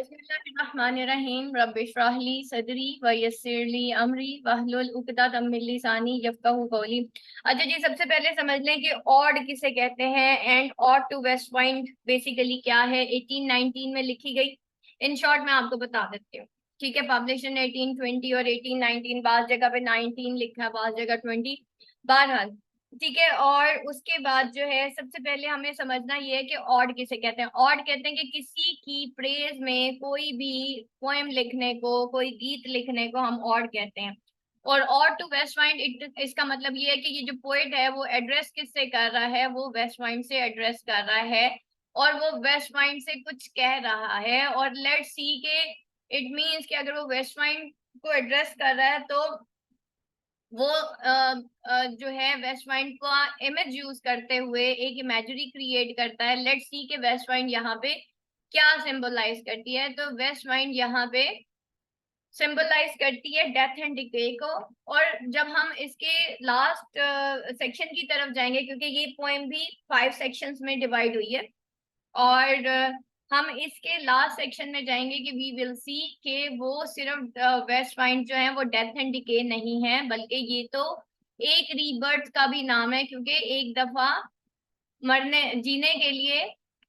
बिस्मिल्लाहिर्रहमानिर्रहीम रब्बिश्रह ली सदरी व यस्सिर ली अमरी वहलुल उक़दतम मिन लिसानी यफ़क़हू क़ौली। अच्छा जी, सबसे पहले समझ लें कि ऑड किसे कहते हैं and ode to west point basically क्या है। 1819 में लिखी गई। इन शॉर्ट मैं आपको बता देती हूँ। ठीक है, पब्लिशन 1820 और 1819, बाज जगह पे 19 लिखा है, बाज जगह 20। बहरहाल ठीक है। और उसके बाद जो है सबसे पहले हमें समझना ये है कि ऑड किसे कहते हैं। ऑड कहते हैं कि किसी की प्रेज में कोई भी पोएम लिखने को, कोई गीत लिखने को हम ऑड कहते हैं। और ऑड टू वेस्ट पॉइंट, इसका मतलब ये है कि ये जो पोएट है वो एड्रेस किससे कर रहा है, वो वेस्ट पॉइंट से एड्रेस कर रहा है और वो वेस्ट पॉइंट से कुछ कह रहा है। और लेट्स सी के इट मीन्स कि अगर वो वेस्ट पॉइंट को एड्रेस कर रहा है तो वो जो है वेस्ट पॉइंट का इमेज यूज करते हुए एक इमेजरी क्रिएट करता है। लेट्स सी के वेस्ट पॉइंट यहाँ पे क्या सिंबलाइज करती है। तो वेस्ट पॉइंट यहाँ पे सिंबलाइज करती है डेथ एंड डिके को। और जब हम इसके लास्ट सेक्शन की तरफ जाएंगे, क्योंकि ये पोएम भी 5 सेक्शंस में डिवाइड हुई है, और हम इसके लास्ट सेक्शन में जाएंगे कि वी विल सी कि वो सिर्फ वेस्ट पॉइंट जो है वो डेथ एंड डिके नहीं है, बल्कि ये तो एक रीबर्थ का भी नाम है। क्योंकि एक दफा मरने जीने के लिए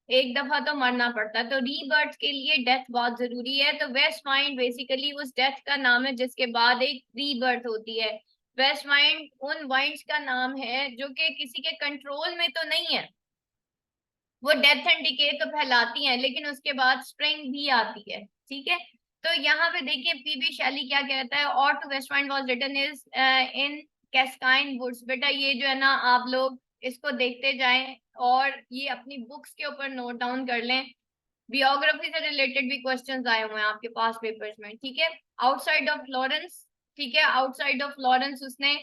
एक दफा तो मरना पड़ता है, तो रीबर्थ के लिए डेथ बहुत जरूरी है। तो वेस्ट पॉइंट बेसिकली उस डेथ का नाम है जिसके बाद एक रीबर्थ होती है। वेस्ट पॉइंट उन पॉइंट्स का नाम है जो कि किसी के कंट्रोल में तो नहीं है, वो डेथ एंड डिके तो फैलाती हैं, लेकिन उसके बाद स्प्रिंग भी आती है। ठीक है, तो यहाँ पे देखिए पीबी शैली क्या कहता है। और to west point was written is in Cascine woods. बेटा ये जो है ना, आप लोग इसको देखते जाएं और ये अपनी बुक्स के ऊपर नोट डाउन कर लें। बियोग्राफी से रिलेटेड भी क्वेश्चंस आए हुए हैं आपके पास पेपर्स में। ठीक है, आउटसाइड ऑफ फ्लोरेंस। ठीक है, आउटसाइड ऑफ फ्लोरेंस उसने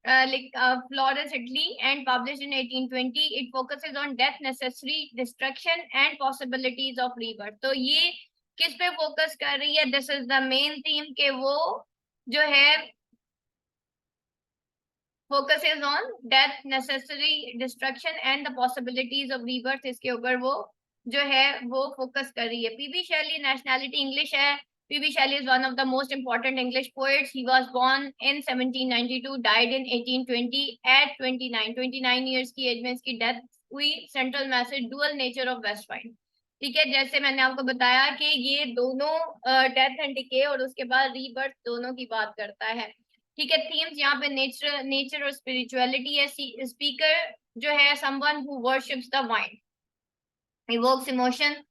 Florence, Italy, and published in 1820. It focuses on death, necessary destruction, and possibilities of rebirth. तो ये किस पे फोकस कर रही है? This is the main theme के वो जो है focuses on death, necessary destruction, and the possibilities of rebirth। इसके ऊपर वो जो है वो फोकस कर रही है। पीबी शैली नेशनैलिटी इंग्लिश है। PB Shelley is one of the most important English poets. He was born in 1792, died in 1820 at 29 years की एज में इसकी डेथ हुई। Central message dual nature of west point. ठीक है, जैसे मैंने आपको बताया कि ये दोनों डेथ एंड डिके और उसके बाद रीबर्थ दोनों की बात करता है। ठीक है, थीम्स यहाँ पे नेचर और स्पिरिचुअलिटी है। स्पीकर जो है someone who worships the mind, evokes emotion,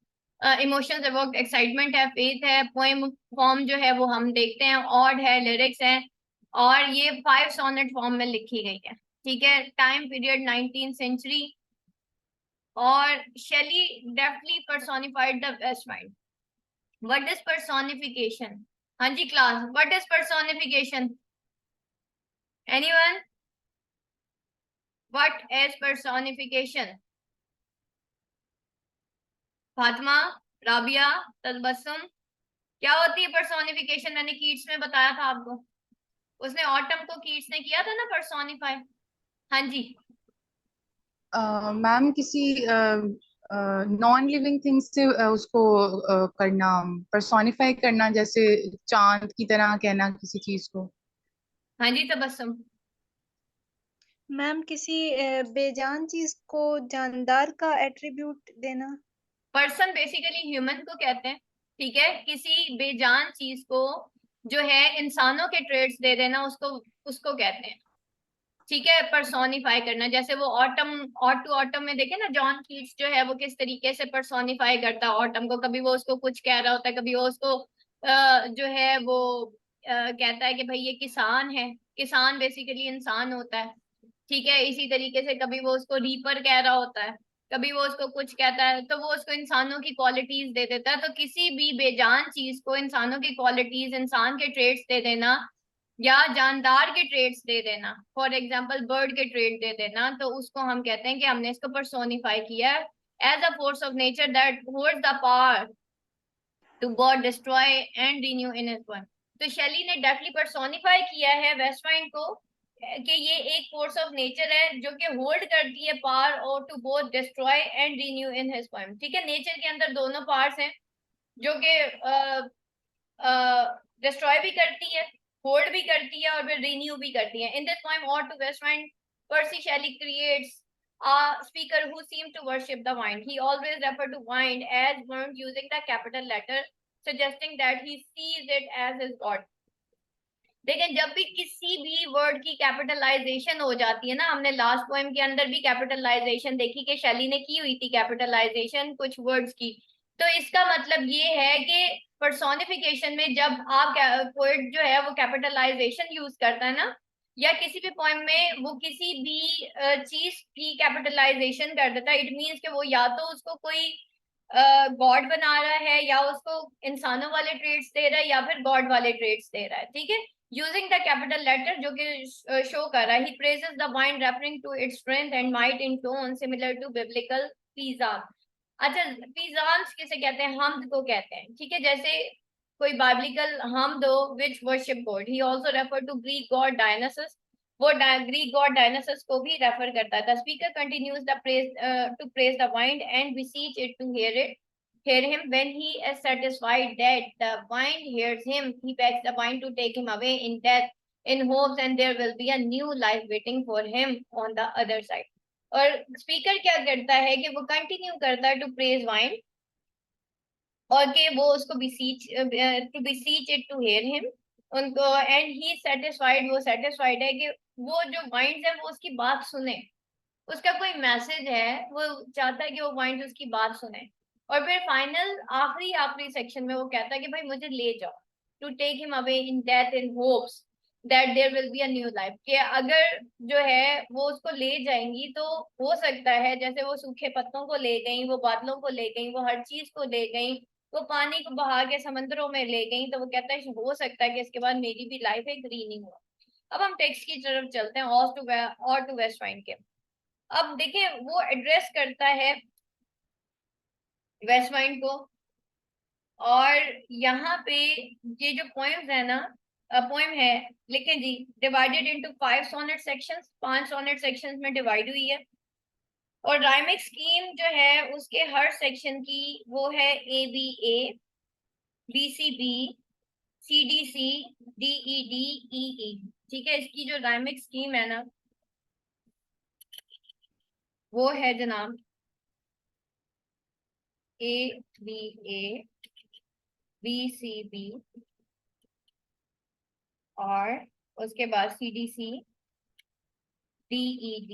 emotions evoked excitement है, फेथ है। पोएम फॉर्म जो है वो हम देखते हैं ऑड है, लिरिक्स है, और ये 5 सोनेट फॉर्म में लिखी गई है। ठीक है, टाइम पीरियड 19th सेंचुरी। और Shelley deftly personified the west mind. What is personification? हाँ जी class, what is personification? Anyone? What is personification? Fatima, Rabiya, Tabassum, क्या होती है पर्सोनिफिकेशन? मैंने कीट्स में बताया था आपको, उसने ऑटम को कीट्स ने किया था ना पर्सोनिफाई। हाँ जी। मैम किसी नॉन लिविंग थिंग से उसको करना, पर्सोनिफाई करना, जैसे चांद की तरह कहना किसी चीज को। हाँ जी तबस्सुम। मैम किसी बेजान चीज को जानदार का एट्रीब्यूट देना। पर्सन बेसिकली ह्यूमन को कहते हैं। ठीक है, किसी बेजान चीज को जो है इंसानों के ट्रेड्स दे देना, उसको उसको कहते हैं। ठीक है, पर्सोनिफाई करना। जैसे वो ऑटम, टू ऑटम में देखे ना, जॉन कीट्स जो है वो किस तरीके से पर्सोनिफाई करता है ऑटम को। कभी वो उसको कुछ कह रहा होता है, कभी वो उसको जो है वो कहता है कि भाई ये किसान है। किसान बेसिकली इंसान होता है। ठीक है, इसी तरीके से कभी वो उसको रीपर कह रहा होता है, कभी वो उसको कुछ कहता है, तो वो उसको इंसानों की क्वालिटीज दे देता है। तो किसी भी बेजान चीज को इंसानों की क्वालिटीज, इंसान के ट्रेड्स दे देना या जानदार के ट्रेड्स दे देना, फॉर एग्जाम्पल बर्ड के ट्रेड दे देना, तो उसको हम कहते हैं कि हमने इसको पर्सोनिफाई किया as a force of nature that holds the power to god destroy and renew in his one. तो शैली ने डायरेक्टली पर्सोनिफाई किया है वेस्ट पॉइंट को कि ये एक फोर्स ऑफ नेचर है जो कि होल्ड करती है पावर और to both destroy and renew in his poem. ठीक है, नेचर के अंदर दोनों पार्ट्स हैं, जो कि डिस्ट्रॉय भी करती है, होल्ड भी करती है और फिर रिन्यू भी करती है. In this poem ode to west wind, Percy Shelley creates a speaker who seemed to worship the wind. He always referred to wind as burnt using the capital letter, suggesting that he sees it as his god. लेकिन जब भी किसी भी word की capitalisation हो जाती है ना, हमने लास्ट पोएम के अंदर भी कैपिटलाइजेशन देखी कि शैली ने की हुई थी कैपिटलाइजेशन कुछ वर्ड्स की. तो इसका मतलब ये है कि पर्सोनिफिकेशन में जब आप पोएट जो है वो कैपिटलाइजेशन यूज करता है ना, या किसी भी पोएम में वो किसी भी चीज की कैपिटलाइजेशन कर देता है, इट मीन्स कि वो या तो उसको कोई गॉड बना रहा है, या उसको इंसानों वाले ट्रेड्स दे रहा है, या फिर गॉड वाले ट्रेड्स दे रहा है. ठीक है, using the capital letter जो कि शो कर रहा है. He praises the wine referring to its strength and might in tone similar to biblical pizan. अच्छा, pizans किसे कहते हैं? हमद को कहते हैं. ठीक है, जैसे कोई biblical हमद हो which worship God. He also referred to Greek god Dionysus. वो ग्रीक गॉड डायनासस को भी रेफर करता है. The speaker continues the praise to praise the wine and beseech it to hear him. When he is satisfied that the wine hears him, he begs the wine to take him away in death, in hopes and there will be a new life waiting for him on the other side. और speaker क्या करता है कि वो continue करता है to praise wine, और कि वो उसको beseech it to hear him उनको, एंड ही सेटिस्फाइड, वो सेटिस्फाइड है कि वो जो वाइंड है वो उसकी बात सुने, उसका कोई मैसेज है, वो चाहता है कि वो वाइंड उसकी बात सुने. और फिर फाइनल आखिरी सेक्शन में वो कहता है कि भाई मुझे ले जाओ, to take him away in death in hopes that there will be a new life. कि अगर जो है वो उसको ले जाएंगी तो हो सकता है जैसे वो सूखे पत्तों को ले गई, वो बादलों को ले गई, वो हर चीज को ले गई, वो पानी को बहा के समंदरों में ले गई, तो वो कहता है हो सकता है कि इसके बाद मेरी भी लाइफ एक रीनिंग हो. अब हम टेक्स्ट की तरफ चलते हैं, और टू वेस्ट वाइंड के. अब देखिए वो एड्रेस करता है वेस्ट वाइंड को, और यहाँ पे ये जो पोएम्स है ना, पोएम है, लिखे जी, divided into 5 sonnet sections, 5 sonnet sections में डिवाइड हुई है. और राइमिक स्कीम जो है उसके हर सेक्शन की वो है ABA, BCB, CDC, DED, EE. ठीक है, इसकी जो राइमिक स्कीम है ना वो है जनाब ABA, BCB और उसके बाद CDC, DED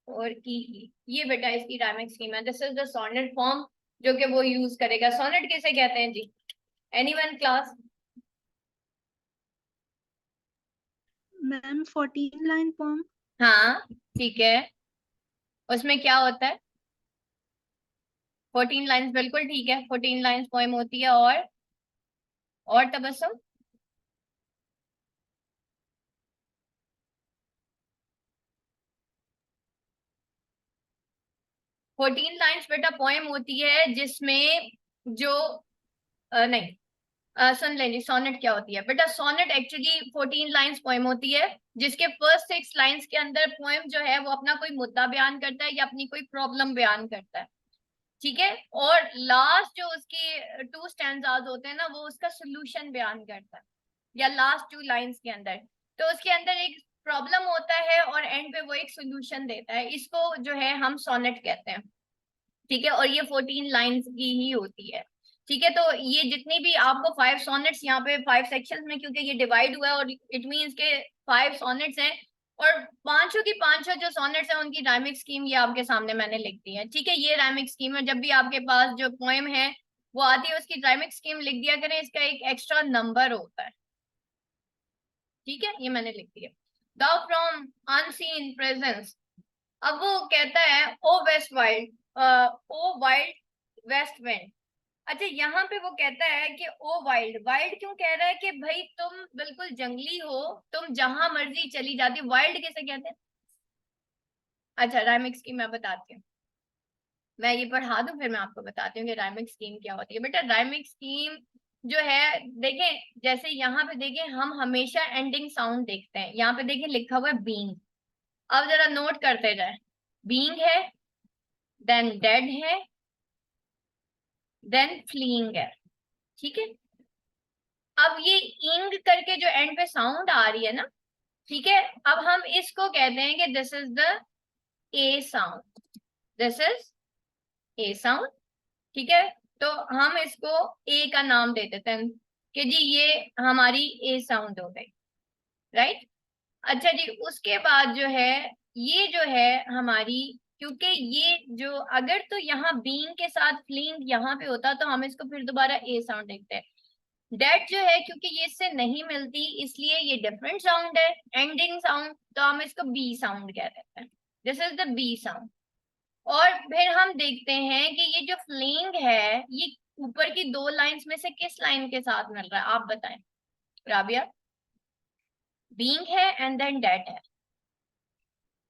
और EE. ये बेटा इसकी राइमिक स्कीम है. This is the sonnet form जो कि वो यूज करेगा. सोनेट किसे कहते हैं जी? Anyone class? Ma'am 14 line poem. हाँ ठीक है, उसमें क्या होता है? 14 लाइंस, बिल्कुल ठीक है, 14 लाइंस पोएम होती है. और तबस्सुम? 14 लाइंस बेटा पोएम होती है जिसमें जो नहीं, सुन लेंगे सोनेट क्या होती है बेटा. सोनेट एक्चुअली 14 लाइंस पोएम होती है जिसके फर्स्ट 6 लाइंस के अंदर पोएम जो है वो अपना कोई मुद्दा बयान करता है या अपनी कोई प्रॉब्लम बयान करता है. ठीक है, और लास्ट जो उसकी 2 स्टैंजाज होते हैं ना वो उसका सोल्यूशन बयान करता है, या लास्ट 2 लाइंस के अंदर. तो उसके अंदर एक प्रॉब्लम होता है और एंड पे वो एक सोल्यूशन देता है. इसको जो है हम सोनेट कहते हैं. ठीक है, और ये 14 लाइंस की ही होती है. ठीक है, तो ये जितनी भी आपको 5 सोनेट्स यहाँ पे 5 सेक्शंस में, क्योंकि ये डिवाइड हुआ है और इट मींस के 5 सोनेट्स हैं, और पांचों की पांचों जो सोनेट्स हैं उनकी राइमिक स्कीम ये आपके सामने मैंने लिख दी है. ठीक है, ये राइमिक स्कीम है. जब भी आपके पास जो पोएम है वो आती है उसकी राइमिक स्कीम लिख दिया करें, इसका एक एक्स्ट्रा नंबर होता है. ठीक है, ये मैंने लिख दिया. Thou from unseen presence. अब वो कहता है ओ वेस्ट वाइल्ड, ओ वाइल्ड वेस्ट विंड. अच्छा, यहाँ पे वो कहता है कि ओ वाइल्ड, वाइल्ड क्यों कह रहा है? कि भाई तुम बिल्कुल जंगली हो, तुम जहां मर्जी चली जाती. वाइल्ड किसे कहते हैं? अच्छा, राइमिक स्कीम मैं बताती हूँ, मैं ये पढ़ा दूं फिर मैं आपको बताती हूँ कि राइमिक स्कीम क्या होती है. बेटा राइमिक स्कीम जो है, देखें जैसे यहाँ पे देखें हम हमेशा एंडिंग साउंड देखते हैं. यहाँ पे देखें लिखा हुआ है बीइंग. अब जरा नोट करते जाए. बीइंग है, देन डेड है, देन फ्लीइंग है. ठीक है। अब ये इंग करके जो एंड पे साउंड आ रही है ना, ठीक है, अब हम इसको कहते हैं कि this is the A sound, this is A sound. ठीक है, तो हम इसको ए का नाम दे देते हैं कि जी ये हमारी ए साउंड हो गई, राइट। अच्छा जी, उसके बाद जो है ये जो है हमारी, क्योंकि ये जो अगर तो यहाँ बीइंग के साथ फ्लिंग यहाँ पे होता तो हम इसको फिर दोबारा ए साउंड देखते हैं। डेट जो है क्योंकि ये इससे नहीं मिलती इसलिए ये डिफरेंट साउंड है, एंडिंग साउंड, तो हम इसको बी साउंड कह देते हैं, this is the B sound. और फिर हम देखते हैं कि ये जो फ्लिंग है ये ऊपर की दो लाइंस में से किस लाइन के साथ मिल रहा है, आप बताएं राबिया। बीइंग है एंड देन डेट है,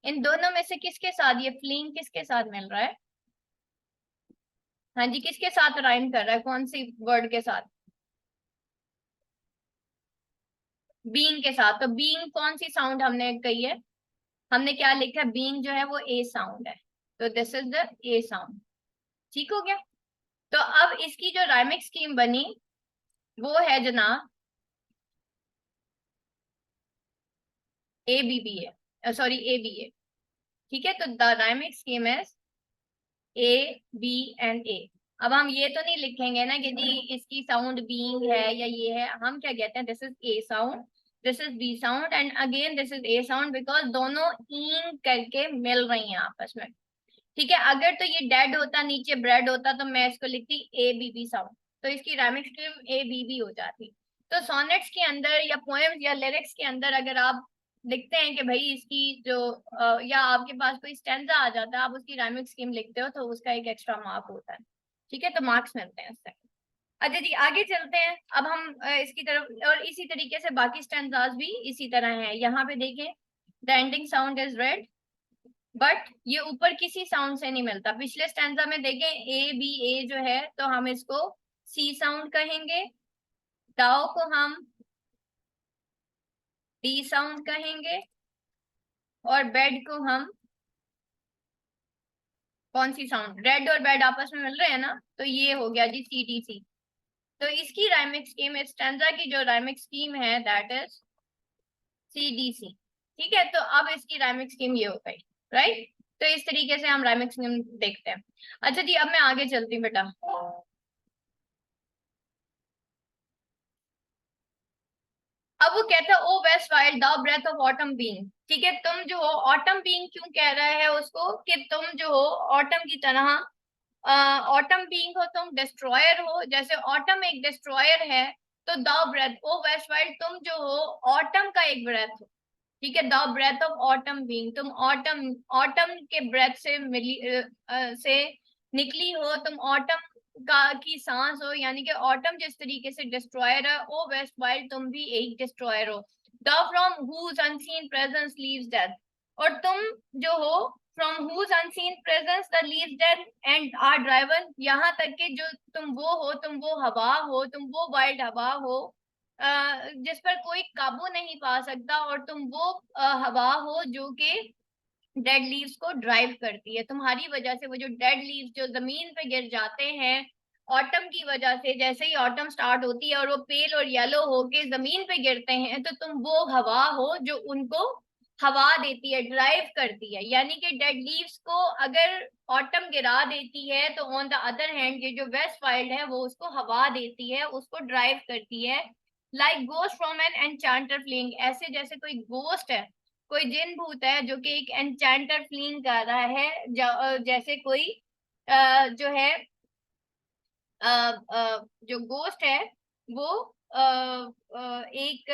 इन दोनों में से किसके साथ ये फ्लिंग किसके साथ मिल रहा है? हाँ जी, किसके साथ राइम कर रहा है, कौन सी वर्ड के साथ? बीइंग के साथ। तो बीइंग कौन सी साउंड हमने कही है, हमने क्या लिखा है, बीइंग जो है वो ए साउंड है, तो this is the A sound. ठीक हो गया। तो अब इसकी जो राइमिक स्कीम बनी वो है जनाब A B B A, sorry A B A. ठीक है, तो the rhymic scheme is A B and A. अब हम ये तो नहीं लिखेंगे ना कि जी इसकी साउंड बीइंग है या ये है, हम क्या कहते हैं, this is A sound, this is B sound and again this is A sound, because दोनों ईंग करके मिल रही हैं आपस में। ठीक है, अगर तो ये डेड होता नीचे ब्रेड होता तो मैं इसको लिखती ए बी बी साउंड, तो इसकी राइमिक स्कीम ए बी बी हो जाती। तो सोनेट्स के अंदर या पोएम्स या लिरिक्स के अंदर अगर आप लिखते हैं कि भाई इसकी जो या आपके पास कोई स्टैंजा आ जाता है, आप उसकी राइमिक स्कीम लिखते हो तो उसका एक एक्स्ट्रा मार्क होता है। ठीक है, तो मार्क्स मिलते हैं उससे। अच्छा जी, आगे चलते हैं अब हम इसकी तरफ, और इसी तरीके से बाकी स्टैंजास भी इसी तरह हैं। यहाँ पे देखें, the ending sound is red, but ये ऊपर किसी साउंड से नहीं मिलता। पिछले स्टैंजा में देखें ए बी ए जो है तो हम इसको सी साउंड कहेंगे, दाओ को हम डी साउंड कहेंगे, और बेड को हम कौन सी साउंड, रेड और बेड आपस में मिल रहे हैं ना, तो ये हो गया जी सी डी सी। तो इसकी राइमिक स्कीम, इस स्टैंजा की जो राइमिक स्कीम है that is C D C. ठीक है, तो अब इसकी राइमिक स्कीम ये हो गई, राइट। तो इस तरीके से हम राइमिक स्कीम देखते हैं। अच्छा जी, अब मैं आगे चलती हूँ बेटा। अब वो कहता है O west wild the breath of autumn being. ठीक है, तुम जो हो ऑटम बीइंग क्यों कह रहा है उसको, कि तुम जो हो ऑटम की तरह, ऑटम बीइंग हो, तुम डिस्ट्रॉयर हो, जैसे ऑटम एक डिस्ट्रॉयर है, तो the breath O west wild तुम जो हो ऑटम का एक ब्रेथ हो। ठीक है, the breath of autumn being, तुम ऑटम ऑटम के ब्रेथ से मिली से निकली हो, तुम ऑटम का की सांस हो, यानी कि ऑटम जिस तरीके से डिस्ट्रॉयर है, ओ वेस्ट वाइल्ड तुम भी एक डिस्ट्रॉयर हो। The from whose unseen presence leaves death, और तुम जो हो from whose unseen presence the leaves death and are driven, यहाँ तक कि जो तुम वो हो, तुम वो हवा हो, तुम वो वाइल्ड हवा हो जिस पर कोई काबू नहीं पा सकता, और तुम वो हवा हो जो कि डेड लीव्स को ड्राइव करती है। तुम्हारी वजह से वो जो डेड लीव्स जो जमीन पे गिर जाते हैं ऑटम की वजह से, जैसे ही ऑटम स्टार्ट होती है और वो पेल और येलो होके जमीन पे गिरते हैं, तो तुम वो हवा हो जो उनको हवा देती है, ड्राइव करती है। यानी कि डेड लीव्स को अगर ऑटम गिरा देती है तो ऑन द अदर हैंड ये जो वेस्ट वाइल्ड है वो उसको हवा देती है, उसको ड्राइव करती है। Like ghost from an enchanter fling, ऐसे जैसे कोई गोस्ट है, कोई जिन भूत है जो कि एक एनचैंटर फ्लिंग कर रहा है, जैसे कोई जो है जो गोस्ट है वो एक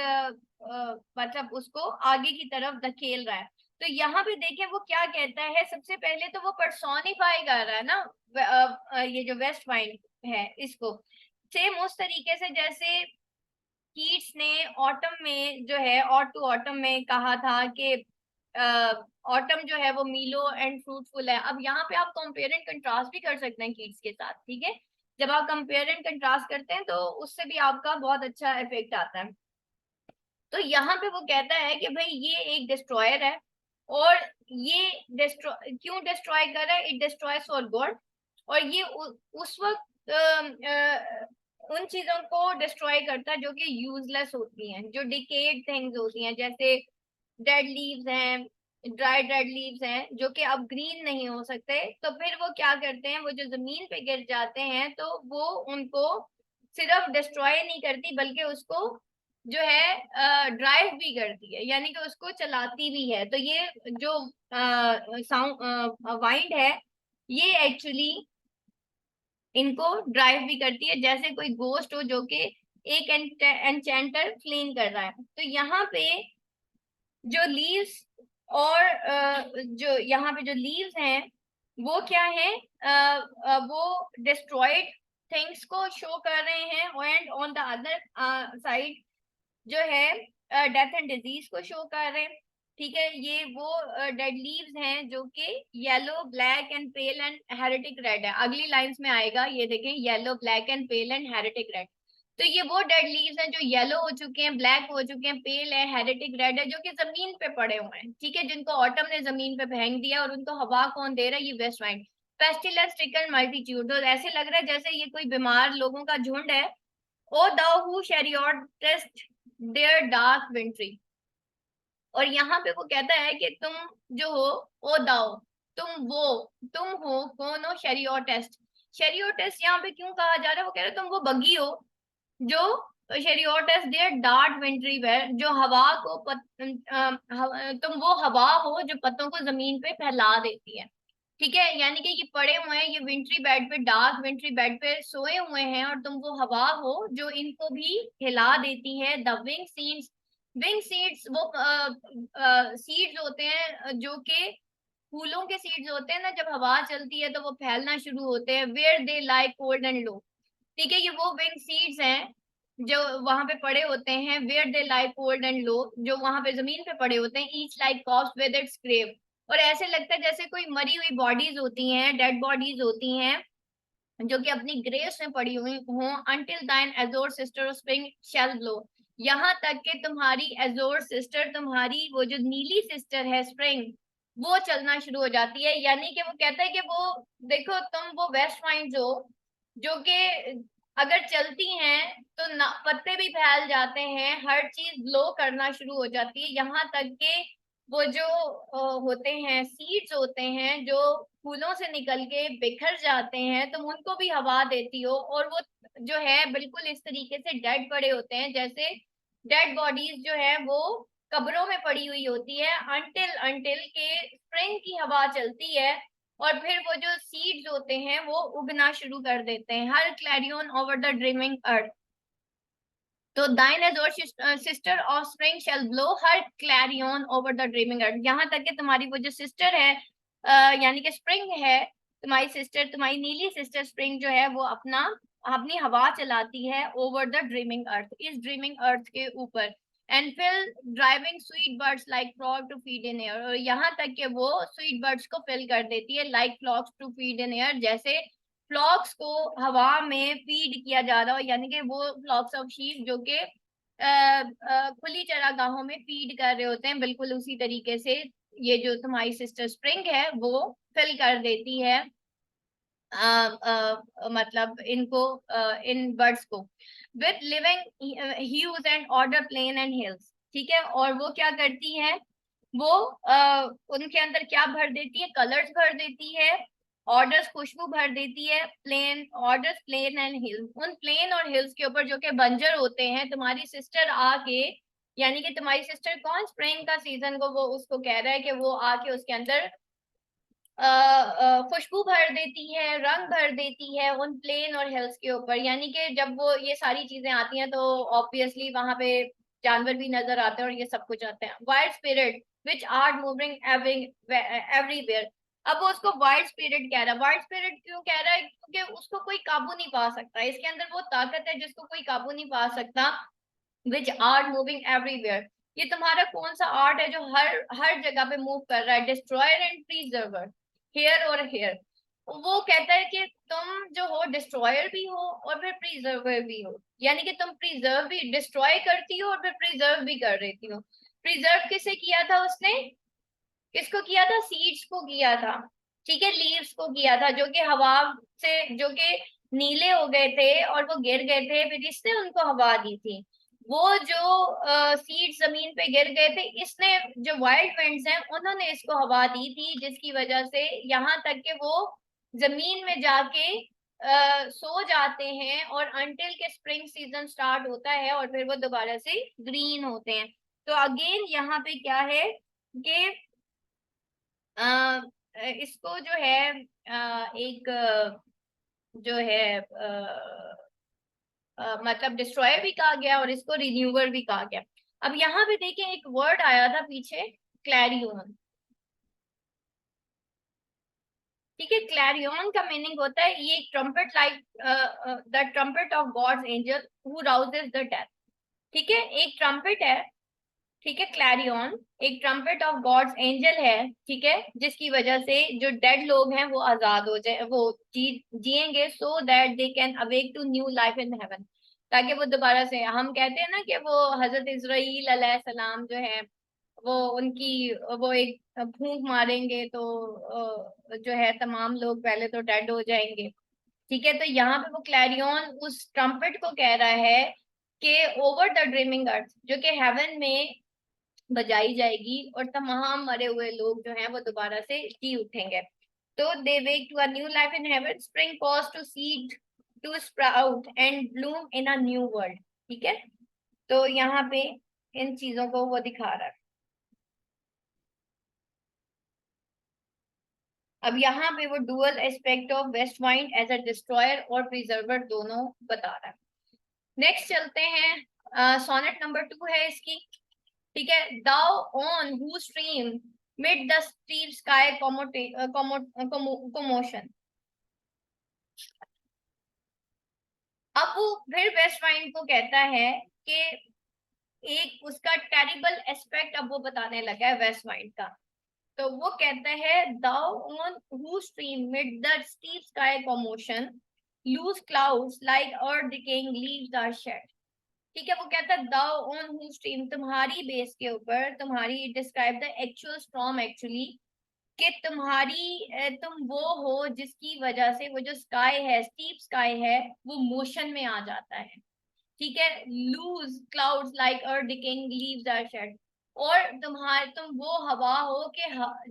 मतलब उसको आगे की तरफ धकेल रहा है। तो यहाँ पे देखें वो क्या कहता है, सबसे पहले तो वो पर्सोनिफाई कर रहा है ना ये जो वेस्ट वाइंड है इसको, सेम उस तरीके से जैसे कीट्स ने ऑटम में जो है और टू ऑटम में कहा था कि ऑटम जो है वो मीलो एंड फ्रूटफुल है। अब यहाँ पे आप कंपेयर एंड कंट्रास्ट भी कर सकते हैं कीट्स के साथ। ठीक है, जब आप कंपेयर एंड कंट्रास्ट करते हैं तो उससे भी आपका बहुत अच्छा इफेक्ट आता है। तो यहाँ पे वो कहता है कि भाई ये एक डिस्ट्रॉयर है, और ये क्यों डिस्ट्रॉय कर रहा है, इट डिस्ट्रॉयज फॉर गॉड। और ये उस वक्त उन चीजों को डिस्ट्रॉय करता है जो कि यूजलेस होती हैं, जो डिकेड थिंग्स होती हैं, जैसे डेड लीव्स हैं, डेड लीव्स हैं जो कि अब ग्रीन नहीं हो सकते, तो फिर वो क्या करते हैं, वो जो जमीन पे गिर जाते हैं तो वो उनको सिर्फ डिस्ट्रॉय नहीं करती बल्कि उसको जो है ड्राइव भी करती है, यानी कि उसको चलाती भी है। तो ये जो साउंड वाइंड है ये एक्चुअली इनको ड्राइव भी करती है, जैसे कोई गोस्ट हो जो कि एक एन्चेंटर क्लीन कर रहा है। तो यहाँ पे जो लीव्स और जो यहाँ पे जो लीव्स हैं वो क्या है, वो डिस्ट्रॉयड थिंग्स को शो कर रहे हैं, and on the other side जो है डेथ एंड डिजीज को शो कर रहे हैं। ठीक है, ये वो डेड लीव्स हैं जो कि yellow, black and pale and heretic red है। अगली लाइंस में आएगा, ये देखें, yellow, black and pale and heretic red. तो ये वो डेड लीव्स हैं जो येलो हो चुके हैं, ब्लैक हो चुके हैं, पेल है, हेरेटिक रेड है, जो कि जमीन पे पड़े हुए हैं। ठीक है, जिनको ऑटम ने जमीन पे फेंक दिया, और उनको हवा कौन दे रहा है, ये west wind. Pestilence stricken multitude, तो ऐसे लग रहा है जैसे ये कोई बीमार लोगों का झुंड है। ओ दाउ हु शेरियोटेस्ट देयर डार्क विंट्री, और यहाँ पे वो कहता है कि तुम जो हो, ओ दाओ, तुम हो कौन हो, शेरियोटेस्ट। शेरियोटेस्ट यहाँ पे क्यों कहा जा रहा है, वो कह रहे तुम वो बग्गी हो जो शेरियोटेस्ट देयर डार्क विंट्री वेयर, जो हवा को तुम वो हवा हो जो पत्तों को जमीन पे फैला देती है। ठीक है, यानी कि ये पड़े हुए हैं, ये विंट्री बेड पे, डार्क विंट्री बेड पे सोए हुए हैं, और तुम वो हवा हो जो इनको भी हिला देती है। The wing seeds, wing seeds वो सीड्स होते हैं जो कि फूलों के सीड्स होते हैं ना, जब हवा चलती है तो वो फैलना शुरू होते हैं। Where they like cold and low, ठीक है, ये वो विंग सीड्स हैं जो वहां पे पड़े होते हैं। Where they like cold and low, जो वहां पे जमीन पे पड़े होते हैं। Each like cost with its grave, और ऐसे लगता है जैसे कोई मरी हुई बॉडीज होती हैं, डेड बॉडीज होती हैं जो कि अपनी ग्रेव्स में पड़ी हुई हों। Until thine azure sister spring shall blow, यहाँ तक कि तुम्हारी एजोर सिस्टर, तुम्हारी वो जो नीली सिस्टर है स्प्रिंग, वो चलना शुरू हो जाती है। यानी कि वो कहता है कि वो देखो, तुम वो वेस्ट वाइंड्स हो जो कि अगर चलती हैं तो पत्ते भी फैल जाते हैं, हर चीज ग्लो करना शुरू हो जाती है, यहाँ तक कि वो जो होते हैं, सीड्स होते हैं जो फूलों से निकल के बिखर जाते हैं, तुम उनको भी हवा देती हो, और वो जो है बिल्कुल इस तरीके से डेड पड़े होते हैं, जैसे डेड बॉडीज जो है वो कब्रों में पड़ी हुई होती है। अंटिल अंटिल के स्प्रिंग की हवा चलती है, और फिर वो जो सीड्स होते हैं वो उगना शुरू कर देते हैं। Her clarion over the dreaming earth, तो thine azure sister of spring shall blow her clarion over the dreaming earth, यहाँ तक कि तुम्हारी वो जो सिस्टर है यानी कि स्प्रिंग है, तुम्हारी सिस्टर, तुम्हारी नीली सिस्टर स्प्रिंग जो है वो अपनी हवा चलाती है ओवर द ड्रीमिंग अर्थ, इस ड्रीमिंग अर्थ के ऊपर। And fill driving sweet birds like frog to feed in air, और यहाँ तक कि वो स्वीट बर्ड्स को फिल कर देती है like frogs to feed in air, जैसे फ्लॉक्स को हवा में फीड किया जा रहा हो, यानी कि वो फ्लॉक्स ऑफ शीप जो कि खुली चरागाहों में फीड कर रहे होते हैं, बिल्कुल उसी तरीके से ये जो तुम्हारी सिस्टर स्प्रिंग है वो फिल कर देती है मतलब इनको, इन बर्ड्स को with living hues and order plain and hills. ठीक है, और वो क्या करती है, वो उनके अंदर क्या भर देती है, कलर्स भर देती है, ऑर्डर्स खुशबू भर देती है, plain orders plain and hills, उन प्लेन और हिल्स के ऊपर जो कि बंजर होते हैं। तुम्हारी सिस्टर आके, यानी कि तुम्हारी सिस्टर कौन, स्प्रिंग का सीजन को वो उसको कह रहा है कि वो आके उसके अंदर खुशबू भर देती है, रंग भर देती है उन प्लेन और हिल्स के ऊपर। यानी कि जब वो ये सारी चीजें आती हैं तो ऑब्वियसली वहां पे जानवर भी नजर आते हैं और ये सब कुछ आते हैं। Wild spirit which are moving everywhere, अब वो उसको वाइल्ड स्पिरिट कह रहा है। वाइल्ड स्पिरिट क्यों कह रहा है, क्योंकि उसको कोई काबू नहीं पा सकता, इसके अंदर वो ताकत है जिसको कोई काबू नहीं पा सकता। विच आर मूविंग एवरीवेयर, ये तुम्हारा कौन सा आर्ट है जो हर हर जगह पे मूव कर रहा है, डिस्ट्रॉयर एंड प्रिजर्वर, हेयर और हेयर। वो कहता है कि तुम जो हो डिस्ट्रॉयर भी हो और फिर प्रिजर्वर भी हो, यानी कि तुम प्रिजर्व भी, डिस्ट्रॉय करती हो और फिर प्रिजर्व भी कर रहती हो। प्रिजर्व किसे किया था उसने, किसको किया था, सीड्स को किया था। ठीक है, लीव्स को किया था जो कि हवा से, जो कि नीले हो गए थे और वो गिर गए थे, फिर इसने उनको हवा दी थी। वो जो सीड जमीन पे गिर गए थे, इसने, जो वाइल्ड विंड्स हैं उन्होंने इसको हवा दी थी, जिसकी वजह से यहाँ तक कि वो जमीन में जाके सो जाते हैं, और अंटिल के स्प्रिंग सीजन स्टार्ट होता है और फिर वो दोबारा से ग्रीन होते हैं। तो अगेन यहाँ पे क्या है कि अ, इसको जो है एक जो है मतलब डिस्ट्रॉयर भी कहा गया और इसको रिन्यूअर भी कहा गया। अब यहाँ पे देखें, एक वर्ड आया था पीछे, क्लैरियन। ठीक है, क्लैरियन का मीनिंग होता है ये trumpet, like the trumpet of God's angel who rouses the death. ठीक है, एक ट्रम्पेट है, ठीक है, क्लैरियन एक ट्रम्पेट ऑफ गॉड्स एंजल है, ठीक है, जिसकी वजह से जो डेड लोग हैं वो आजाद हो जाए, वो जिएंगे, so that they can awake to new life in heaven, ताकि वो दोबारा से, हम कहते हैं ना कि वो हजरत इजराइल अलैहिस्सलाम जो है, वो उनकी, वो एक फूंक मारेंगे तो जो है तमाम लोग पहले तो डेड हो जाएंगे। ठीक है, तो यहाँ पे वो क्लैरियन उस ट्रम्पेट को कह रहा है कि ओवर द ड्रीमिंग अर्थ, जो कि हेवन में बजाई जाएगी, और तमाम मरे हुए लोग जो हैं वो दोबारा से जी उठेंगे। तो they wake to a new life in heaven, spring cause to seed to sprout and bloom in a new world. ठीक है, तो यहाँ पे इन चीजों को वो दिखा रहा है। अब यहाँ पे वो dual aspect of west wind as a destroyer और प्रिजर्वर दोनों बता रहा है। नेक्स्ट चलते हैं, सोनेट नंबर 2 है इसकी। ठीक है, thou on whose stream mid the steep sky commotion। अब वो फिर वेस्ट वाइंड को कहता है कि एक उसका टेरिबल एस्पेक्ट अब वो बताने लगा है वेस्ट वाइंड का। तो वो कहता है thou on whose stream mid the steep sky commotion loose clouds like earth decaying leaves are shed। ठीक है, वो कहता है दाउ ऑन हु स्ट्रीम, तुम्हारी बेस के ऊपर, तुम्हारी, describe the actual storm actually, कि तुम्हारी तुम वो हो जिसकी वजह से वो जो स्काई है, स्टीप स्काई है, वो मोशन में आ जाता है। ठीक है, loose clouds like earth decaying leaves are shed, और तुम वो हवा हो कि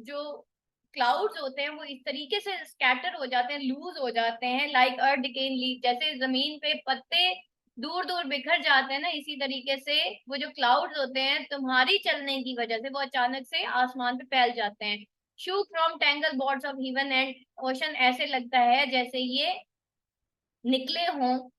जो क्लाउड्स होते हैं वो इस तरीके से स्कैटर हो जाते हैं, लूज हो जाते हैं, लाइक अर्थ डिकेइंग लीव, जैसे जमीन पे पत्ते दूर दूर बिखर जाते हैं ना, इसी तरीके से वो जो क्लाउड्स होते हैं तुम्हारी चलने की वजह से वो अचानक से आसमान पे फैल जाते हैं। Shook from tangle boards of heaven and ocean, ऐसे लगता है जैसे ये निकले हों,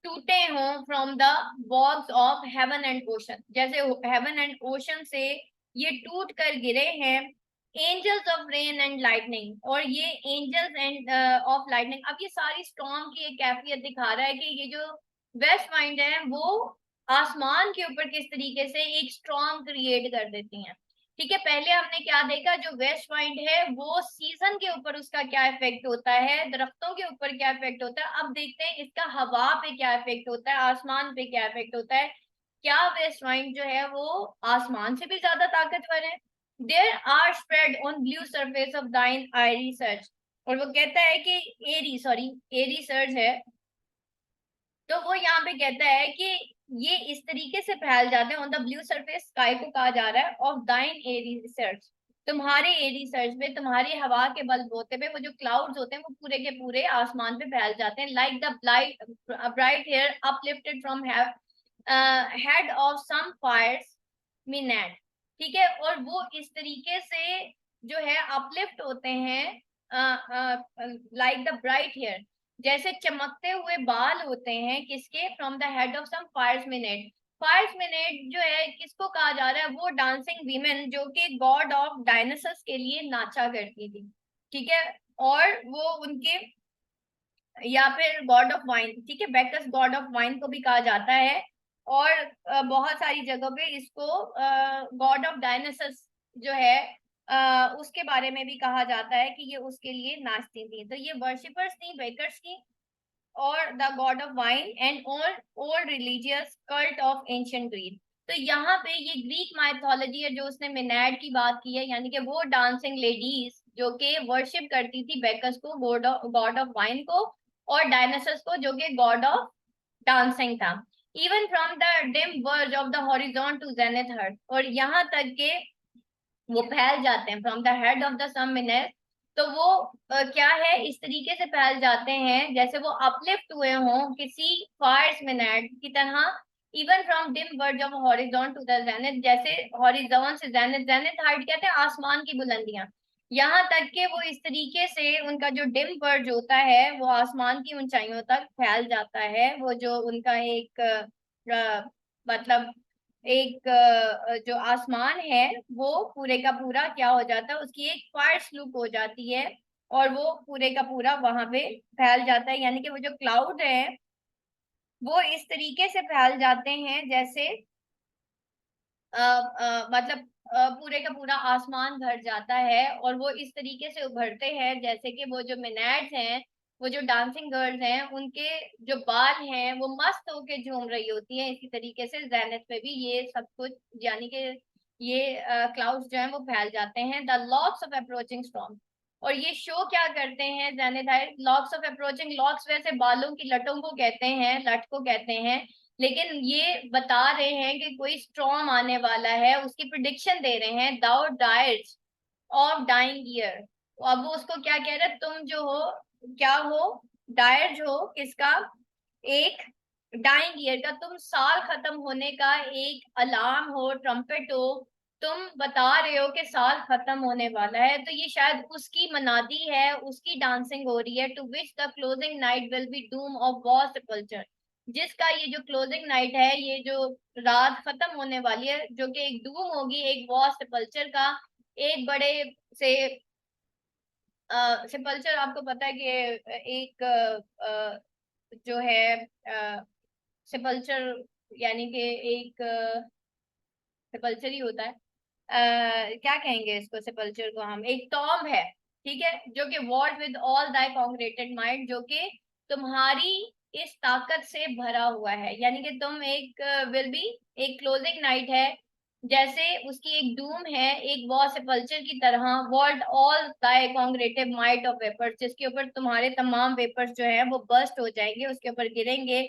टूटे हों from the box of heaven and ocean, जैसे हेवन एंड ओशन से ये टूट कर गिरे हैं। Angels of rain and lightning, और ये एंजल्स एंड ऑफ लाइटनिंग, अब ये सारी स्टॉर्म की एक कैफियत दिखा रहा है कि ये जो वेस्ट वाइंड है वो आसमान के ऊपर किस तरीके से एक स्टॉर्म क्रिएट कर देती हैं। ठीक है, पहले हमने क्या देखा, जो वेस्ट वाइंड है वो सीजन के ऊपर उसका क्या इफेक्ट होता है, दरख्तों के ऊपर क्या इफेक्ट होता है। अब देखते हैं इसका हवा पे क्या इफेक्ट होता है, आसमान पे क्या इफेक्ट होता है। क्या वेस्ट वाइंड जो है वो आसमान से भी ज्यादा ताकतवर है। There are spread on blue surface of thine airy search, और वो कहता है कि एरी सर्च है, तो वो यहाँ पे कहता है कि ये इस तरीके से फैल जाते हैं, on the blue surface sky को कहा जा रहा है ऑफ दाइन एरी सर्च, तुम्हारे एरी सर्च में, तुम्हारी हवा के बलबोते पे वो जो क्लाउड्स होते हैं वो पूरे के पूरे आसमान पे फैल जाते हैं, like the bright hair uplifted from head of some fires maenad. ठीक है, और वो इस तरीके से जो है अपलिफ्ट होते हैं, लाइक द ब्राइट हेयर, जैसे चमकते हुए बाल होते हैं, किसके, from the head of some fires maenad. Fires maenad जो है किसको कहा जा रहा है, वो डांसिंग वीमेन जो कि गॉड ऑफ डायनासोर्स के लिए नाचा करती थी। ठीक है, और वो उनके, या फिर गॉड ऑफ वाइन, ठीक है, बैकस गॉड ऑफ वाइन को भी कहा जाता है, और बहुत सारी जगहों पे इसको गॉड ऑफ डायनासोर्स जो है उसके बारे में भी कहा जाता है कि ये उसके लिए नाचती थी। तो ये वर्शिपर्स थी बेकर्स की, और the God of wine and all old religious cult of ancient Greek. तो यहाँ पे ये ग्रीक माइथोलॉजी है जो उसने मिनैड की बात की है, यानी कि वो डांसिंग लेडीज जो कि वर्शिप करती थी बेकस को, गॉड ऑफ वाइन को, और डायनासोरस को जो कि गॉड ऑफ डांसिंग था। Even from the dim verge of the horizon to zenith hurt, और यहाँ तक के वो फैल जाते हैं from the head of the sun minor. तो वो क्या है, इस तरीके से फैल जाते हैं जैसे वो अपलिफ्ट हुए हों किसी फायर्स मिनट की तरह। Even from dim verge of horizon to the zenith, जैसे हॉरिजॉन से जेनिथ, जेनिथ हाइट कहते हैं आसमान की बुलंदियां, यहाँ तक के वो इस तरीके से उनका जो डिम वर्ज होता है वो आसमान की ऊंचाइयों तक फैल जाता है। वो जो उनका एक मतलब एक जो आसमान है वो पूरे का पूरा क्या हो जाता है, उसकी एक फायर्स लुक हो जाती है, और वो पूरे का पूरा वहां पे फैल जाता है। यानी कि वो जो क्लाउड है वो इस तरीके से फैल जाते हैं जैसे मतलब पूरे का पूरा आसमान भर जाता है, और वो इस तरीके से उभरते हैं जैसे कि वो जो मिनैट्स हैं, वो जो डांसिंग गर्ल्स हैं, उनके जो बाल हैं वो मस्त होके झूम रही होती हैं। इसी तरीके से जेनिथ पे भी ये सब कुछ, यानी कि ये क्लाउड्स जो हैं वो फैल जाते हैं। The locks of approaching storm, और ये शो क्या करते हैं zenith, locks of approaching, locks वैसे बालों की लटों को कहते हैं, लट को कहते हैं, लेकिन ये बता रहे हैं कि कोई स्टॉर्म आने वाला है, उसकी प्रिडिक्शन दे रहे हैं। दाउ डायर्स ऑफ डाइंग ईयर, तो अब वो उसको क्या कह रहे हैं, तुम जो हो क्या हो, डायर हो किसका, एक डाइंग ईयर का, तुम साल खत्म होने का एक अलार्म हो, ट्रम्पेट हो, तुम बता रहे हो कि साल खत्म होने वाला है। तो ये शायद उसकी मनादी है, उसकी डांसिंग हो रही है। To which the closing night will be doom of war sepulchre, जिसका ये जो क्लोजिंग नाइट है, ये जो रात खत्म होने वाली है, जो कि एक डूम होगी एक वॉर सेपल्चर का, एक बड़े से सेपल्चर, आपको पता है कि एक जो है सेपल्चर, यानी कि एक सेपल्चर ही होता है, क्या कहेंगे इसको, सेपल्चर को हम एक टॉम है, ठीक है, जो कि war with all thy congregated mind, जो कि तुम्हारी इस ताकत से भरा हुआ है। यानी कि तुम एक विल बी, एक क्लोजिंग नाइट है जैसे उसकी एक डूम है, एक वॉर सेपल्चर की तरह, vaulted all thy congregated might of vapours, जिसके ऊपर तुम्हारे तमाम वेपर्स जो है वो बर्स्ट हो जाएंगे, उसके ऊपर गिरेंगे।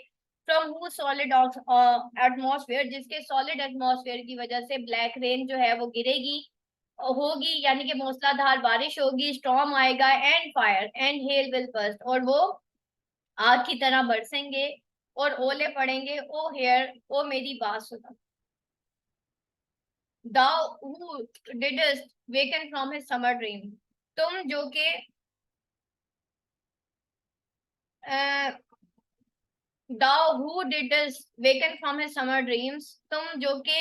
फ्रॉम हु सॉलिड एटमॉस्फेयर, जिसके सॉलिड एटमॉस्फेयर की वजह से ब्लैक रेन जो है वो गिरेगी, होगी, यानी कि मूसलाधार बारिश होगी, स्टॉर्म आएगा, and fire and hell will burst, और वो आग की तरह बरसेंगे और ओले पड़ेंगे। ओ हेयर, ओ मेरी बात सुनो, thou who didst waken from his summer dream, तुम जो के thou who didst waken from his summer dreams, तुम जो के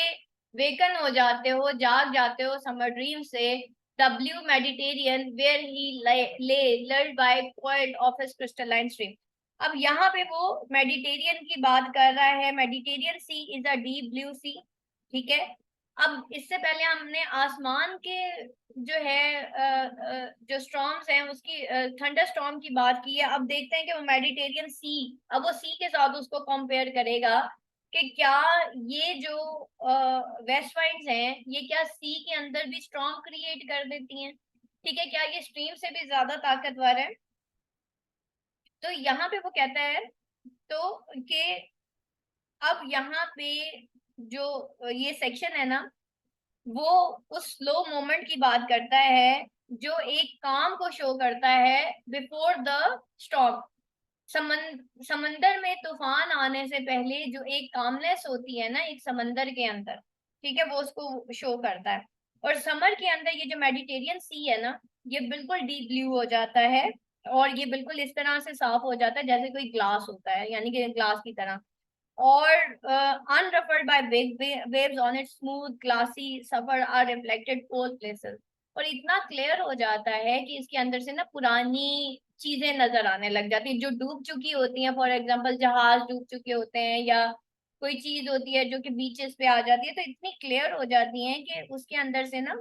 वेकन हो जाते हो, जाग जाते हो समर ड्रीम से। the blue Mediterranean where he lay lulled by quiet of his crystalline stream, अब यहाँ पे वो मेडिटेरियन की बात कर रहा है। Mediterranean sea is a deep blue sea, ठीक है। अब इससे पहले हमने आसमान के जो है जो स्टॉर्म्स हैं उसकी, थंडर स्टॉर्म की बात की है। अब देखते हैं कि वो मेडिटेरियन सी, अब वो सी के साथ उसको कंपेयर करेगा कि क्या ये जो वेस्ट वाइंड्स हैं ये क्या सी के अंदर भी स्टॉर्म क्रिएट कर देती हैं, ठीक है, क्या ये स्ट्रीम से भी ज्यादा ताकतवर है। तो यहाँ पे वो कहता है तो कि अब यहाँ पे जो ये सेक्शन है ना, वो उस स्लो मोमेंट की बात करता है जो एक काम को शो करता है बिफोर द स्टॉर्म। समंदर में तूफान आने से पहले जो एक कामनेस होती है ना एक समंदर के अंदर, ठीक है, वो उसको शो करता है। और समर के अंदर ये जो मेडिटेरियन सी है ना, ये बिल्कुल डीप ब्लू हो जाता है, और ये बिल्कुल इस तरह से साफ हो जाता है जैसे कोई ग्लास होता है, यानी कि ग्लास की तरह। और unruffled by big waves on its smooth glassy surface are reflected all places, और इतना क्लियर हो जाता है कि इसके अंदर से ना पुरानी चीजें नजर आने लग जाती है जो डूब चुकी होती हैं। फॉर एग्जांपल जहाज डूब चुके होते हैं, या कोई चीज होती है जो कि बीचेस पे आ जाती है, तो इतनी क्लियर हो जाती है कि उसके अंदर से ना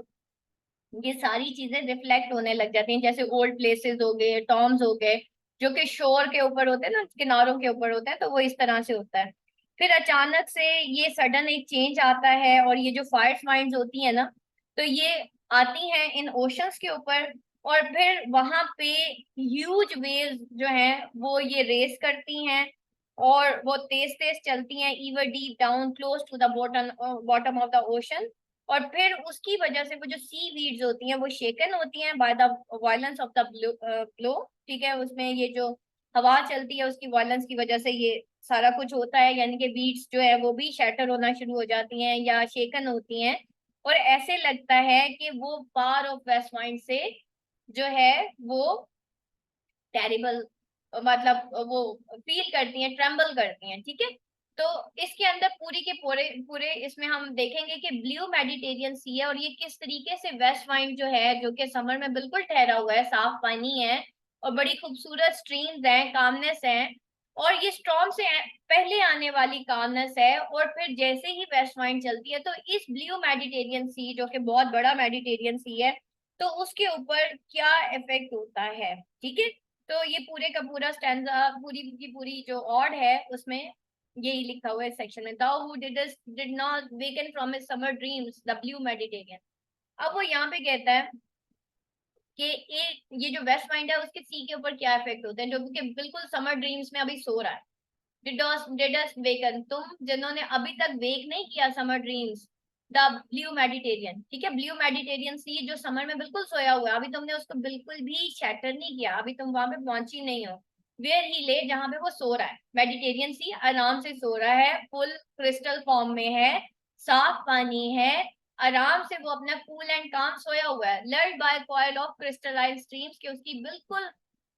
ये सारी चीजें रिफ्लेक्ट होने लग जाती हैं। जैसे ओल्ड प्लेसेस हो गए, टॉम्स हो गए, जो कि शोर के ऊपर होते हैं ना, किनारों के ऊपर होते हैं, तो वो इस तरह से होता है। फिर अचानक से ये सडन एक चेंज आता है, और ये जो फायर माइंड्स होती है ना, तो ये आती हैं इन ओशंस के ऊपर, और फिर वहां पे ह्यूज वेव्स जो हैं वो ये रेस करती हैं और वो तेज तेज चलती हैं even deep down close to the bottom of the ocean. और फिर उसकी वजह से वो जो सी वीड्स होती हैं वो शेकन होती हैं by the violence of the blow. ठीक है, उसमें ये जो हवा चलती है उसकी वायलेंस की वजह से ये सारा कुछ होता है, यानी कि बीड्स जो है वो भी शैटर होना शुरू हो जाती हैं या शेकन होती हैं। और ऐसे लगता है कि वो पार ऑफ वेस्ट वाइंड से जो है वो टेरिबल, मतलब वो फील करती हैं, ट्रम्बल करती हैं। ठीक है, तो इसके अंदर पूरी के पूरे पूरे इसमें हम देखेंगे कि ब्लू मेडिटेरियन सी है और ये किस तरीके से वेस्ट वाइंड जो है, जो कि समर में बिल्कुल ठहरा हुआ है, साफ पानी है और बड़ी खूबसूरत स्ट्रीम्स हैं, कामनेस है। और ये स्टॉर्म से पहले आने वाली कामनेस है और फिर जैसे ही वेस्ट वाइंड चलती है तो इस ब्लू मेडिटेरियन सी, जो कि बहुत बड़ा मेडिटेरियन सी है, तो उसके ऊपर क्या इफेक्ट होता है। ठीक है, तो ये पूरे का पूरा स्टैंजा, पूरी की पूरी जो ऑड है उसमें यही लिखा हुआ है सेक्शन में, thou who did not waken from his summer dreams the blue Mediterranean। अब वो यहाँ पे कहता है कि एक ये जो वेस्ट वाइंड है उसके सी के ऊपर क्या इफेक्ट होते हैं, जो कि बिल्कुल समर ड्रीम्स में अभी सो रहा है। डिड अस वेकन, तुम जिन्होंने अभी तक वेक नहीं किया summer dreams, the blue Mediterranean. ठीक है, ब्लू मेडिटेरियन सी जो समर में बिल्कुल सोया हुआ है, अभी तुमने उसको बिल्कुल भी शैटर नहीं किया, अभी तुम वहां पे पहुंची नहीं हो। वेयर ही ले, जहां पे वो सो रहा है, मेडिटेरियन सी आराम से सो रहा है, फुल क्रिस्टल फॉर्म में है, साफ पानी है, आराम से वो अपना कूल एंड काम सोया हुआ है, lulled by coil of crystalline streams, के उसकी बिल्कुल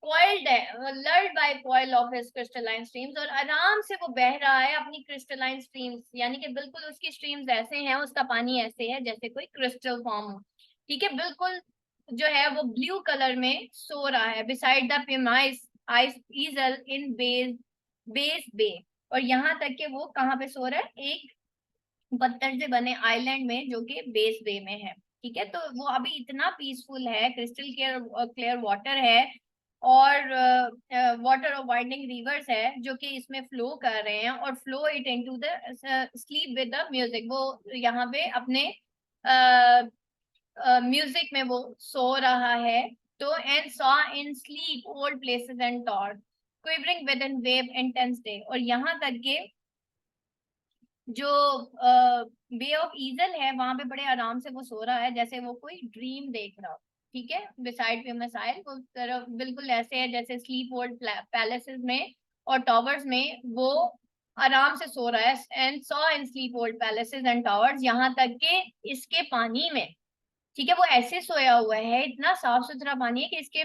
coiled है, lulled by coil of his crystalline streams, और आराम से वो बह रहा है अपनी क्रिस्टलाइन स्ट्रीम्स, यानी कि बिल्कुल उसकी स्ट्रीम्स ऐसे हैं, उसका पानी ऐसे है जैसे कोई क्रिस्टल फॉर्म हो। ठीक है, बिल्कुल जो है वो ब्लू कलर में सो रहा है beside the pumice ice isle in Baiae's bay. और यहाँ तक कि वो कहाँ पे सो रहा है, एक पत्थर से बने आइलैंड में जो कि बेस बे में है। ठीक है, तो वो अभी इतना पीसफुल है, क्रिस्टल क्लियर क्लियर वाटर है और वाटर ऑफ वाइंडिंग रिवर्स है जो कि इसमें फ्लो कर रहे हैं और flow it into the sleep with the music. वो यहाँ पे अपने म्यूजिक में वो सो रहा है। तो and saw in sleep old places and toured quivering with in wave intense day. और यहाँ तक के जो बे ऑफ ईजल है वहां पे बड़े आराम से वो सो रहा है जैसे वो कोई ड्रीम देख रहा हो। ठीक है, बिसाइड फेमस आइल, वो तरफ बिल्कुल ऐसे है जैसे स्लीप ओल्ड पैलेसेस में और टॉवर्स में वो आराम से सो रहा है। And saw in sleep old palaces and towers, यहाँ तक के इसके पानी में, ठीक है, वो ऐसे सोया हुआ है, इतना साफ सुथरा पानी है कि इसके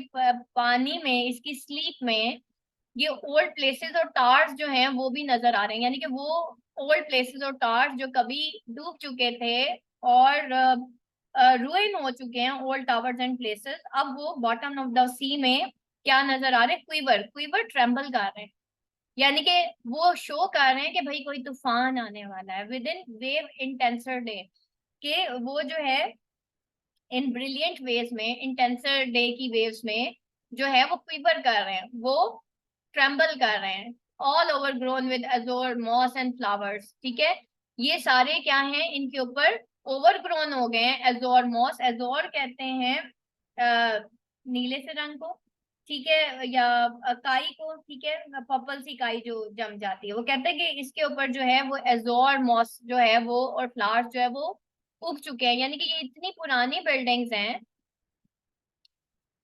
पानी में, इसकी स्लीप में ये ओल्ड प्लेसेस और टावर्स जो हैं वो भी नजर आ रहे हैं, यानी कि वो ओल्ड प्लेसेस और टावर्स जो कभी डूब चुके थे और रुइन हो चुके हैं, ओल्ड टावर्स एंड प्लेसेस, अब वो बॉटम ऑफ द सी में क्या नजर आ रहे हैं, क्विवर क्विवर ट्रेम्बल कर रहे हैं, यानी कि वो शो कर रहे हैं कि भाई कोई तूफान आने वाला है विद इन वेव इंटेंसर डे, के वो जो है इन ब्रिलियंट वेव्स में, इंटेंसर डे की वेव्स में जो है वो क्विवर कर रहे हैं, वो ट्रेम्बल कर रहे हैं, all over grown with azure moss and flowers. ठीक है, ये सारे क्या हैं, इनके ऊपर ओवर ग्रोन हो गए हैं एजोर मॉस, एजोर कहते हैं नीले से रंग को, ठीक है, या काई को। ठीक है, पर्पल सी काई जो जम जाती है, वो कहते हैं कि इसके ऊपर जो है वो एजोर मॉस जो है वो और फ्लावर्स जो है वो उग चुके हैं, यानी कि ये इतनी पुरानी बिल्डिंग्स हैं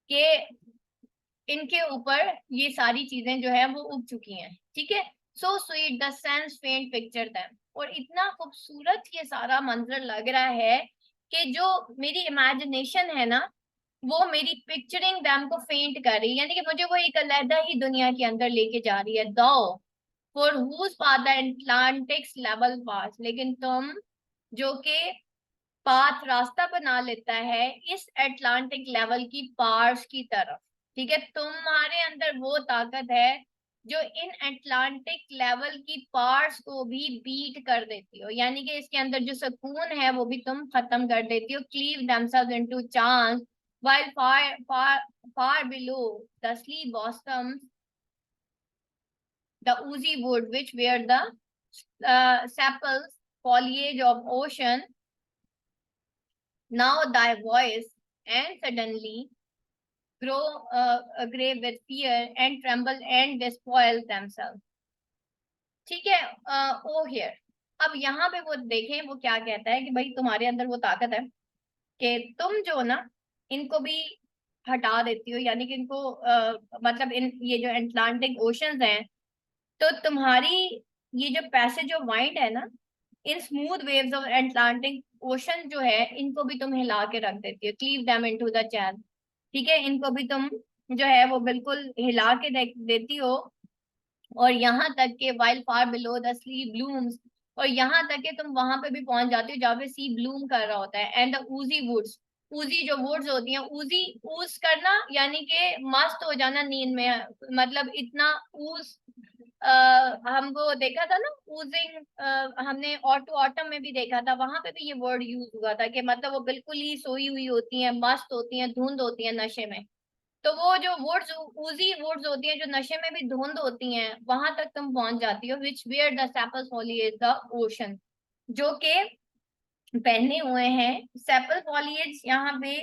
कि इनके ऊपर ये सारी चीजें जो है वो उग चुकी हैं। ठीक है, so sweet the sense paint picture them, और इतना खूबसूरत ये सारा मंजर लग रहा है कि जो मेरी इमेजिनेशन है ना वो मेरी पिक्चरिंग दैम को फेंट कर रही है, यानी कि मुझे वो एक अलग ही दुनिया के अंदर लेके जा रही है। Thou for whose path the Atlantic's level pass, लेकिन तुम जो कि पाथ रास्ता बना लेता है इस अटलांटिक लेवल की पार्स की तरफ। ठीक है, तुम्हारे अंदर वो ताकत है जो इन अटलांटिक लेवल की पार्स को भी बीट कर देती हो, यानी कि इसके अंदर जो सुकून है वो भी तुम खत्म कर देती हो। Cleave themselves into chance while far below the sleep blossoms the oozy wood which were the sepals foliage of ocean now thy voice, and suddenly grow grave with fear and tremble and despoil themselves. ठीक है, ओ here. अब यहाँ पे वो देखें वो क्या कहता है कि भाई तुम्हारे अंदर वो ताकत है कि तुम जो ना इनको भी हटा देती हो, यानी कि इनको मतलब इन ये जो अटलांटिक ओशंस हैं, तो तुम्हारी ये जो पैसेज ऑफ वाइंड है ना, in smooth waves of Atlantic ocean जो है इनको भी तुम हिला के रख देती हो, cleave them into the chain. ठीक है, इनको भी तुम जो है वो बिल्कुल हिला के देती हो। और यहाँ तक के while far below the sea blooms, और यहाँ तक के तुम वहां पे भी पहुंच जाती हो जहाँ पे सी ब्लूम कर रहा होता है। एंड द ऊजी वुड्स, ऊजी जो वुड्स होती हैं, ऊजी ऊज करना यानी कि मस्त हो जाना नींद में, मतलब इतना ऊज। हम वो देखा था ना ऊजिंग, हमने ऑटो ऑटम में भी देखा था, वहां पे भी ये वर्ड यूज हुआ था कि मतलब वो बिल्कुल ही सोई हुई होती है, मस्त होती है, धुंध होती है नशे में। तो वो जो वुड्स ऊजी वुड्स होती हैं जो नशे में भी धुंध होती हैं, वहां तक तुम पहुंच जाती हो। Which wear the sapless foliage the ocean, जो के पहने हुए हैं सेपल फॉलिएज यहाँ पे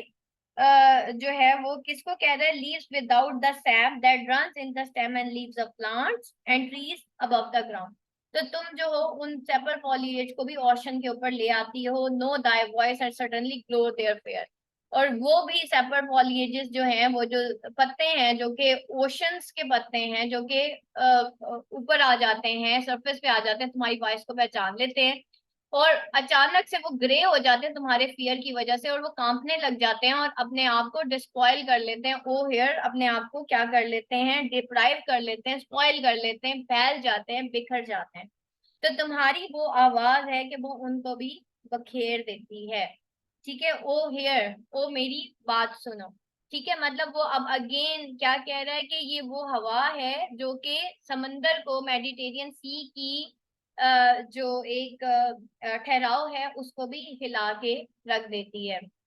जो है वो किसको कह रहा है, leaves without the SAP that runs in the stem and leaves of plants and trees above the ground. तो तुम जो हो उन सेपल फॉलिएज को भी ओशन के ऊपर ले आती हो। Know thy voice and suddenly glow there fair, और वो भी सेपल फॉलिएजेस जो हैं, वो जो पत्ते हैं जो कि ओशंस के पत्ते हैं, जो कि ऊपर आ जाते हैं, सरफेस पे आ जाते हैं, तुम्हारी वॉइस को पहचान लेते हैं और अचानक से वो ग्रे हो जाते हैं तुम्हारे फियर की वजह से, और वो कांपने लग जाते हैं और अपने आप को डिस्पॉइल कर लेते हैं। ओ हेयर, अपने आप को क्या कर लेते हैं, डिप्राइव कर लेते हैं, स्पॉइल कर लेते हैं, फैल जाते हैं, बिखर जाते हैं। तो तुम्हारी वो आवाज है कि वो उनको भी बखेर देती है। ठीक है, ओ हेयर, ओ मेरी बात सुनो। ठीक है, मतलब वो अब अगेन क्या कह रहा है कि ये वो हवा है जो कि समंदर को, मेडिटेरियन सी की जो एक ठहराव है उसको भी हिला के रख देती है।